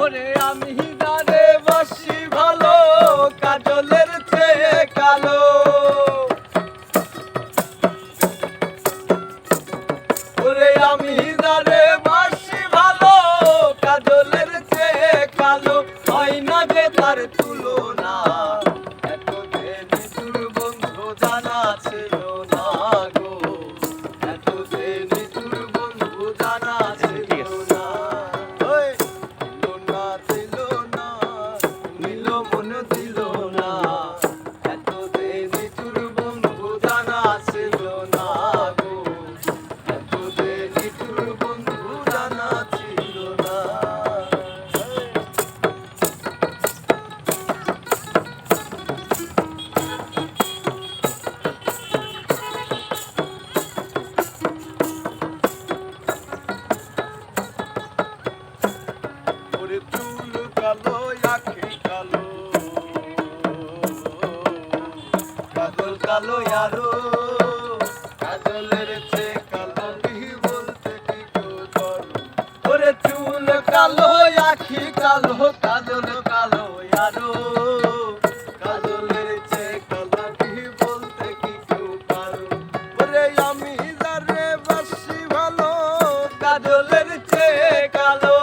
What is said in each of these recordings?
ওরে আমি যারে বাসি ভালো কাজলের চেয়ে কালো ওরে আমি যারে বাসি ভালো কাজলের চেয়ে কালো হয় না যে তার তুলনা এত যে নিঠুর বন্ধু জানা ছিল না গো এত যে নিঠুর বন্ধু জানা ছিল না দিল না নিল মন দিল না এত যে নিঠুর বন্ধু জানা ছিল না গো এত যে নিঠুর বন্ধু জানা ছিল না ওরে চুল কালো আখি কালো কাজল কালো আরো কাজলের চেয়ে কালো কি বলতে কি করো ওরে চুল কালো আখি কালো কাজল কালো আরো কাজলের চেয়ে কালো কি বলতে কি পারো ওরে আমি যারে বাসি ভালো কাজলের চেয়ে কালো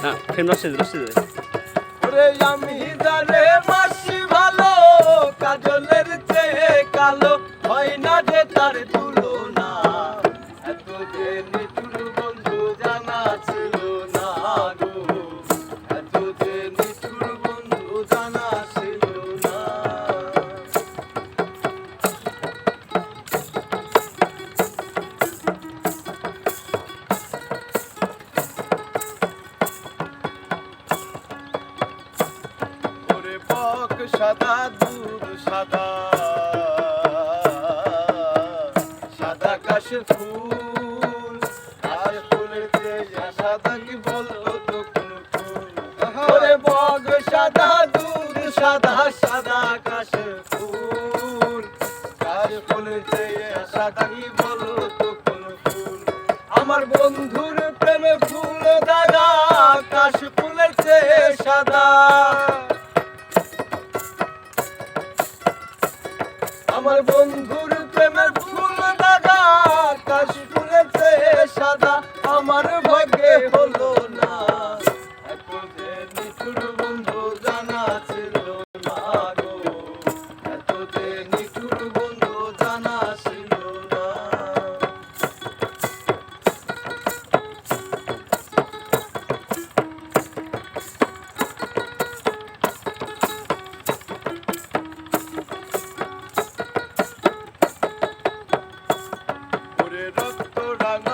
না ফেন রসে ওরে আমি যারে বাসি ভালো কাজলের চেয়ে কালো হয় না যে তার তুলনা এত যে নিঠুর বন্ধু জানা ছিল না গো এত যে নিঠুর বন্ধু জানা ছিল না ওরে বক সাদা দুধ সাদা সাদা কাশ ফুল কাশ ফুলের চেয়ে সাদা কি বললো তো কোন ফুল ওরে বক সাদা দুধ সাদা সাদা কাশ ফুল কাশ ফুলের চেয়ে সাদা কি বললো তো কোন ফুল আমার বন্ধুর প্রেমে ফুল দাদা কাশ ফুলের চেয়ে সাদা আমার বন্ধুর প্রেমের ফুল দাদা কাশ ফুলের চেয়ে সাদা আমার ভাগ্যে হলো না এত যে নিঠুর বন্ধু জানা ছিল না গো এত যে নিঠুর বন্ধু জানা ছিল না ওরে রক্ত রাঙা